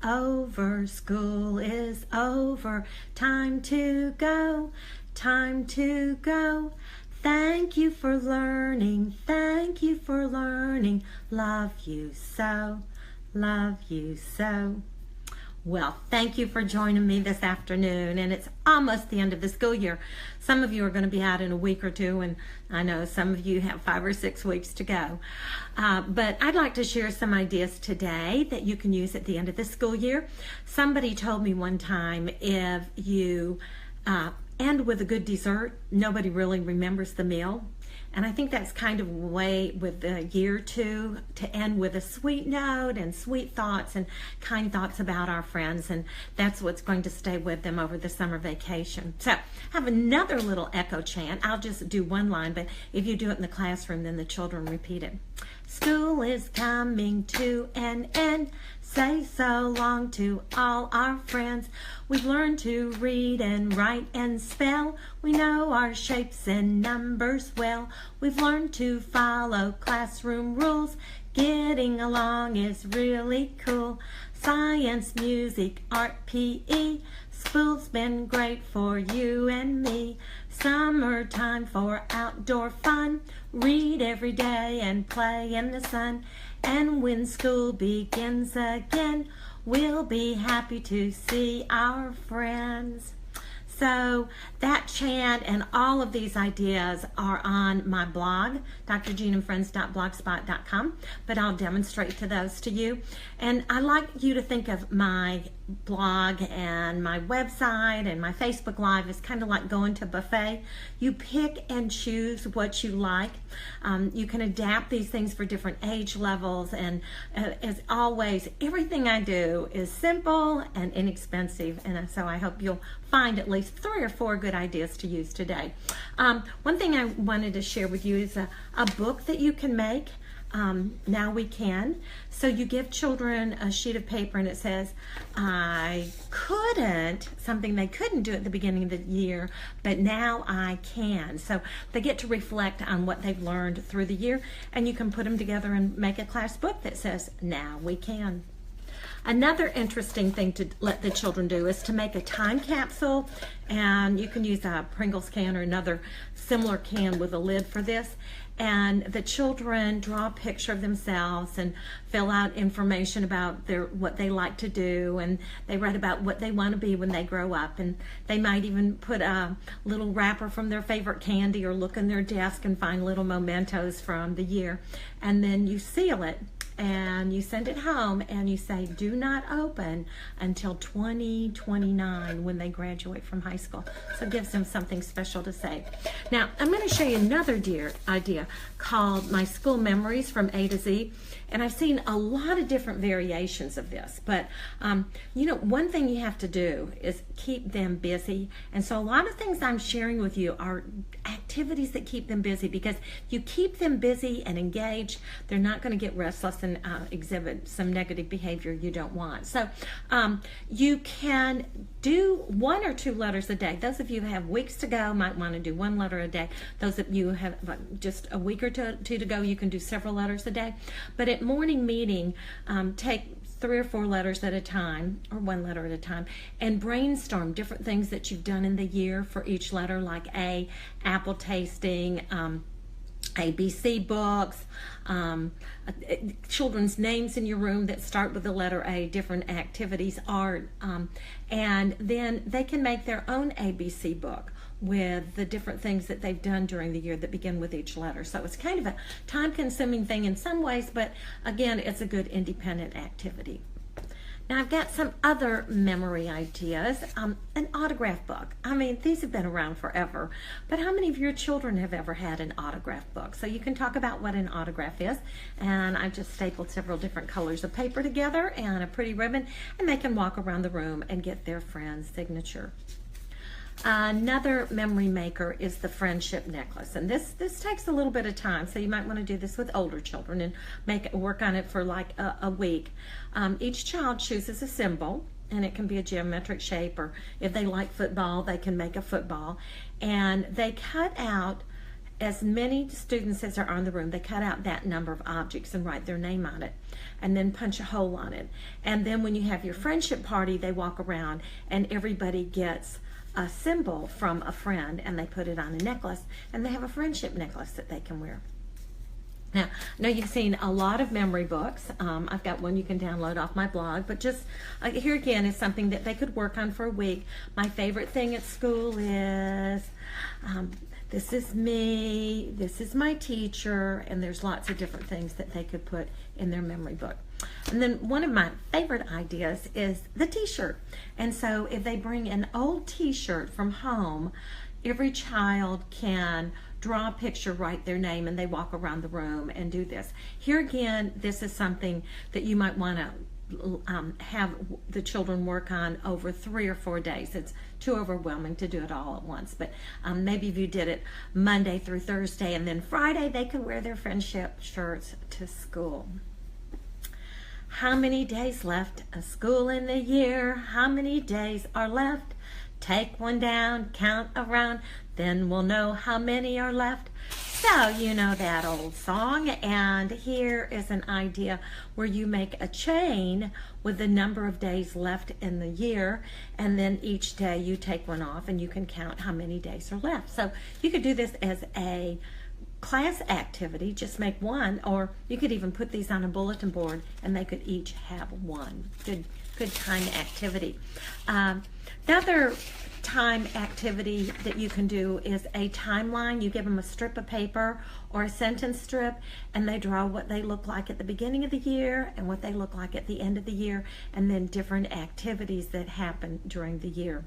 over, school is over, time to go, time to go. Thank you for learning, thank you for learning, love you so, love you so. Well, thank you for joining me this afternoon, and it's almost the end of the school year. Some of you are going to be out in a week or two, and I know some of you have 5 or 6 weeks to go. But I'd like to share some ideas today that you can use at the end of the school year. Somebody told me one time, if you end with a good dessert, nobody really remembers the meal. And I think that's kind of a way with the year too, to end with a sweet note and sweet thoughts and kind thoughts about our friends. And that's what's going to stay with them over the summer vacation. So I have another little echo chant. I'll just do one line, but if you do it in the classroom, then the children repeat it. School is coming to an end. Say so long to all our friends. We've learned to read and write and spell. We know our shapes and numbers well. We've learned to follow classroom rules. Getting along is really cool. Science, music, art, PE. School's been great for you and me. Summertime for outdoor fun. Read every day and play in the sun. And when school begins again, we'll be happy to see our friends. So that chant and all of these ideas are on my blog, drjeanandfriends.blogspot.com, but I'll demonstrate to those to you. And I like you to think of my blog and my website and my Facebook Live as kind of like going to a buffet. You pick and choose what you like. You can adapt these things for different age levels, and as always, everything I do is simple and inexpensive, and so I hope you'll find at least 3 or 4 good ideas to use today. One thing I wanted to share with you is a book that you can make. Now we can. So you give children a sheet of paper and it says, I couldn't, something they couldn't do at the beginning of the year, but now I can. So they get to reflect on what they've learned through the year, and you can put them together and make a class book that says, now we can. Another interesting thing to let the children do is to make a time capsule, and you can use a Pringles can or another similar can with a lid for this. And the children draw a picture of themselves and fill out information about what they like to do, and they write about what they want to be when they grow up. And they might even put a little wrapper from their favorite candy or look in their desk and find little mementos from the year. And then you seal it and you send it home and you say, do not open until 2029 when they graduate from high school. So it gives them something special to say. Now, I'm going to show you another idea called My School Memories from A to Z. And I've seen a lot of different variations of this, but you know, one thing you have to do is keep them busy. And so a lot of things I'm sharing with you are activities that keep them busy, because if you keep them busy and engaged, they're not going to get restless and exhibit some negative behavior you don't want. So you can do 1 or 2 letters a day. Those of you who have weeks to go might want to do 1 letter a day. Those of you who have just a week or two to go, you can do several letters a day. But at morning meeting, take 3 or 4 letters at a time, or 1 letter at a time, and brainstorm different things that you've done in the year for each letter, like A, apple tasting, ABC books, children's names in your room that start with the letter A, different activities, art, and then they can make their own ABC book with the different things that they've done during the year that begin with each letter. So it's kind of a time-consuming thing in some ways, but again, it's a good independent activity. Now I've got some other memory ideas. An autograph book. I mean, these have been around forever, but how many of your children have ever had an autograph book? So you can talk about what an autograph is, and I've just stapled several different colors of paper together and a pretty ribbon, and they can walk around the room and get their friend's signature. Another memory maker is the friendship necklace, and this takes a little bit of time, so you might want to do this with older children and work on it for like a week. Each child chooses a symbol, and it can be a geometric shape, or if they like football, they can make a football, and they cut out as many students as are on the room, they cut out that number of objects and write their name on it, and then punch a hole on it. And then when you have your friendship party, they walk around and everybody gets a symbol from a friend, and they put it on a necklace, and they have a friendship necklace that they can wear. Now, I know you've seen a lot of memory books. I've got one you can download off my blog, but just here again is something that they could work on for a week. My favorite thing at school is this is me, this is my teacher, and there's lots of different things that they could put in their memory book. And then one of my favorite ideas is the t-shirt. And so if they bring an old t-shirt from home, every child can draw a picture, write their name, and they walk around the room and do this. Here again, this is something that you might want to have the children work on over 3 or 4 days. It's too overwhelming to do it all at once, but maybe if you did it Monday through Thursday, and then Friday they could wear their friendship shirts to school. How many days left of school in the year? How many days are left? Take one down, count around, then we'll know how many are left. So you know that old song, and here is an idea where you make a chain with the number of days left in the year, and then each day you take one off and you can count how many days are left. So you could do this as a class activity, just make one, or you could even put these on a bulletin board and they could each have one. Good kind of activity. Another time activity that you can do is a timeline. You give them a strip of paper or a sentence strip, and they draw what they look like at the beginning of the year and what they look like at the end of the year, and then different activities that happen during the year.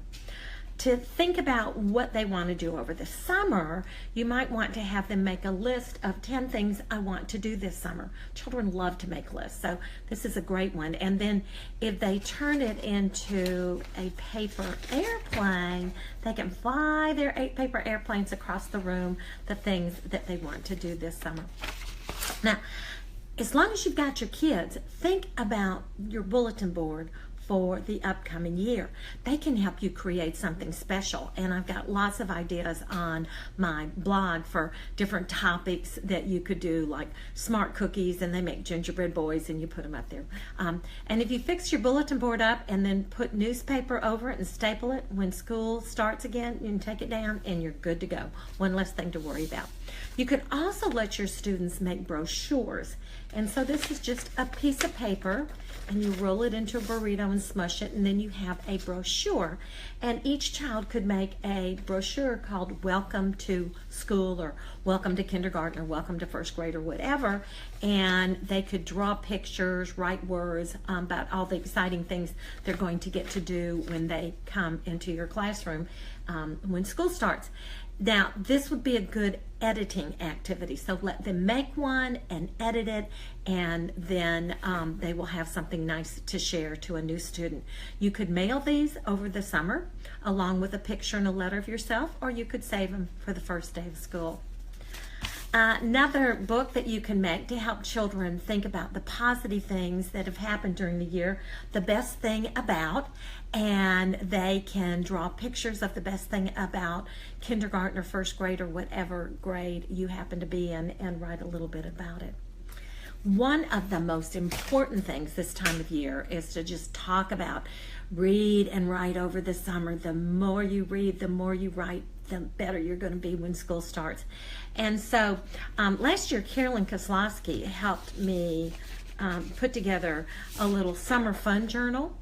To think about what they want to do over the summer, you might want to have them make a list of 10 things I want to do this summer. Children love to make lists, so this is a great one. And then if they turn it into a paper airplane, they can fly their paper airplanes across the room, the things that they want to do this summer. Now, as long as you've got your kids, think about your bulletin board for the upcoming year. They can help you create something special, and I've got lots of ideas on my blog for different topics that you could do, like smart cookies, and they make gingerbread boys and you put them up there. And if you fix your bulletin board up and then put newspaper over it and staple it, when school starts again, you can take it down and you're good to go. One less thing to worry about. You could also let your students make brochures, and so this is just a piece of paper, and you roll it into a burrito and smush it, and then you have a brochure. And each child could make a brochure called Welcome to School, or Welcome to Kindergarten, or Welcome to First Grade, or whatever. And they could draw pictures, write words about all the exciting things they're going to get to do when they come into your classroom when school starts. Now, this would be a good editing activity. So let them make one and edit it, and then they will have something nice to share to a new student. You could mail these over the summer along with a picture and a letter of yourself, or you could save them for the first day of school. Another book that you can make to help children think about the positive things that have happened during the year, the best thing about, and they can draw pictures of the best thing about kindergarten or first grade or whatever grade you happen to be in, and write a little bit about it. One of the most important things this time of year is to just talk about read and write over the summer. The more you read, the more you write, the better you're going to be when school starts. And so last year, Carolyn Kozlowski helped me put together a little summer fun journal.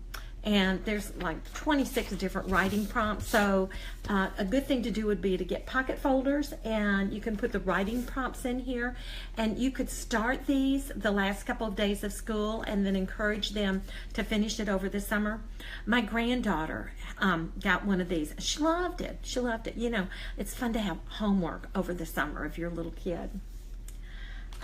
And there's like 26 different writing prompts. So a good thing to do would be to get pocket folders, and you can put the writing prompts in here. And you could start these the last couple of days of school and then encourage them to finish it over the summer. My granddaughter got one of these. She loved it. She loved it. You know, it's fun to have homework over the summer if you're a little kid.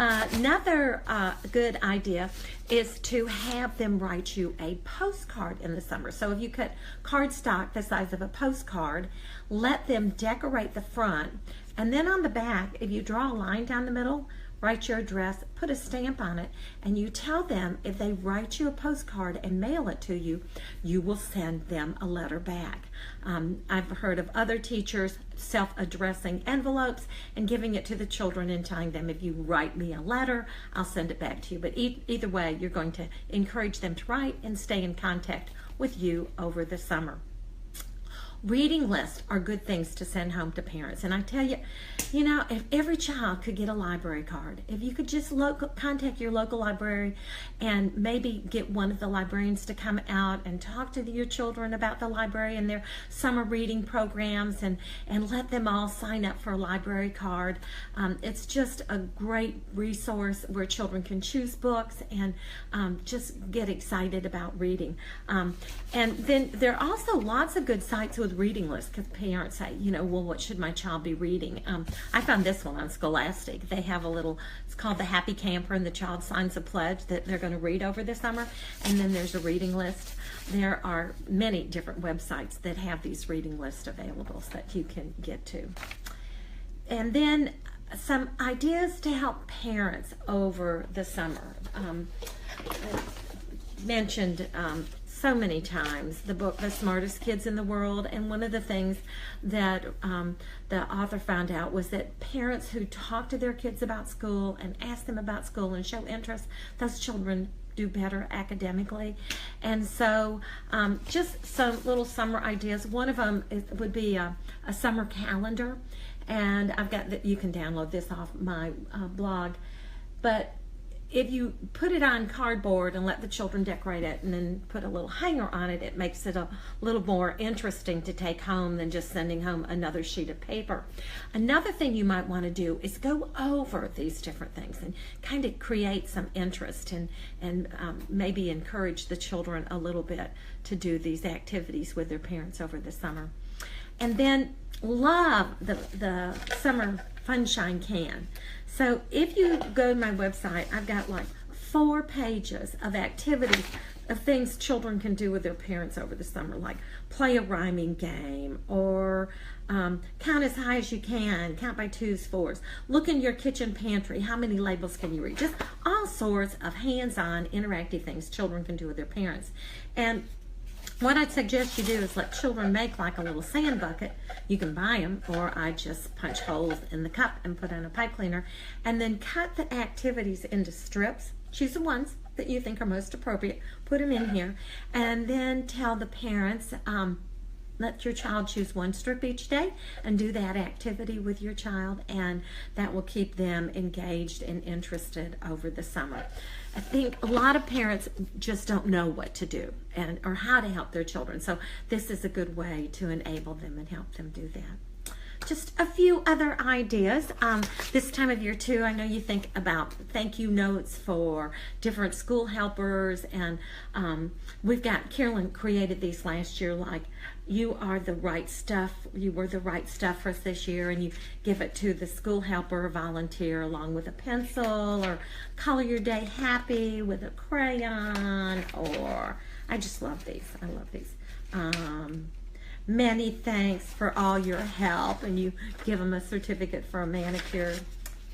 Another good idea is to have them write you a postcard in the summer. So if you cut cardstock the size of a postcard, let them decorate the front, and then on the back, if you draw a line down the middle, write your address, put a stamp on it, and you tell them if they write you a postcard and mail it to you, you will send them a letter back. I've heard of other teachers self-addressing envelopes and giving it to the children and telling them, if you write me a letter, I'll send it back to you. But either way, you're going to encourage them to write and stay in contact with you over the summer. Reading lists are good things to send home to parents. And I tell you, you know, if every child could get a library card, if you could just contact your local library and maybe get one of the librarians to come out and talk to your children about the library and their summer reading programs, and let them all sign up for a library card. It's just a great resource where children can choose books and just get excited about reading. And then there are also lots of good sites with reading lists, because parents say, you know, well, what should my child be reading? I found this one on Scholastic. They have a little, it's called the Happy Camper, and the child signs a pledge that they're going to read over the summer, and then there's a reading list. There are many different websites that have these reading lists available that you can get to. And then some ideas to help parents over the summer. I mentioned so many times the book The Smartest Kids in the World, and one of the things that the author found out was that parents who talk to their kids about school and ask them about school and show interest, those children do better academically. And so just some little summer ideas. One of them would be a summer calendar, and I've got that, you can download this off my blog, but if you put it on cardboard and let the children decorate it and then put a little hanger on it, it makes it a little more interesting to take home than just sending home another sheet of paper. Another thing you might want to do is go over these different things and kind of create some interest, and maybe encourage the children a little bit to do these activities with their parents over the summer. And then love the summer Funshine Can. So if you go to my website, I've got like 4 pages of activities, of things children can do with their parents over the summer, like play a rhyming game, or count as high as you can, count by 2s, 4s, look in your kitchen pantry, how many labels can you read? Just all sorts of hands-on interactive things children can do with their parents. And what I'd suggest you do is let children make like a little sand bucket. You can buy them, or I just punch holes in the cup and put in a pipe cleaner, and then cut the activities into strips. Choose the ones that you think are most appropriate, put them in here, and then tell the parents, let your child choose 1 strip each day and do that activity with your child, and that will keep them engaged and interested over the summer. I think a lot of parents just don't know what to do or how to help their children, so this is a good way to enable them and help them do that. Just a few other ideas. This time of year too, I know you think about thank you notes for different school helpers, and we've got, Carolyn created these last year, like, you are the right stuff, you were the right stuff for us this year, and you give it to the school helper or volunteer along with a pencil, or color your day happy with a crayon, or I just love these. I love these. Many thanks for all your help, and you give them a certificate for a manicure.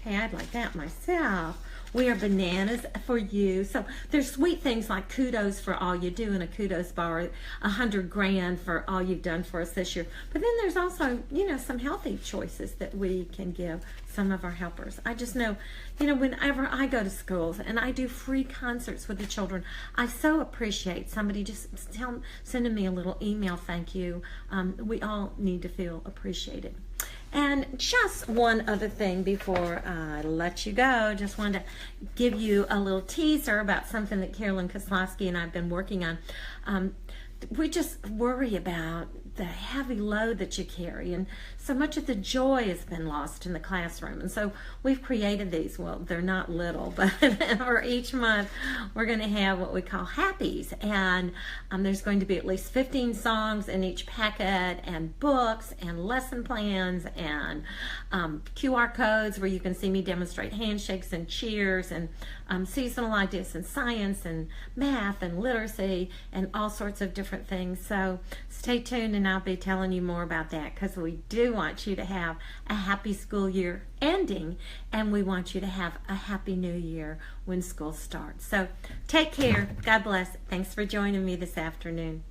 Hey, I'd like that myself. We are bananas for you. So there's sweet things like kudos for all you do, and a kudos bar, $100 grand for all you've done for us this year. But then there's also, you know, some healthy choices that we can give some of our helpers. I just know, you know, whenever I go to schools and I do free concerts with the children, I so appreciate somebody just sending me a little email thank you. We all need to feel appreciated. And just one other thing before I let you go, just wanted to give you a little teaser about something that Carolyn Kozlowski and I have been working on. We just worry about the heavy load that you carry, and so much of the joy has been lost in the classroom. And so we've created these, well, they're not little, but or each month we're going to have what we call happies, and there's going to be at least 15 songs in each packet, and books and lesson plans and QR codes where you can see me demonstrate handshakes and cheers, and seasonal ideas in science and math and literacy and all sorts of different things. So stay tuned, and afternoon, I'll be telling you more about that, because we do want you to have a happy school year ending, and we want you to have a happy new year when school starts. So take care. God bless. Thanks for joining me this afternoon.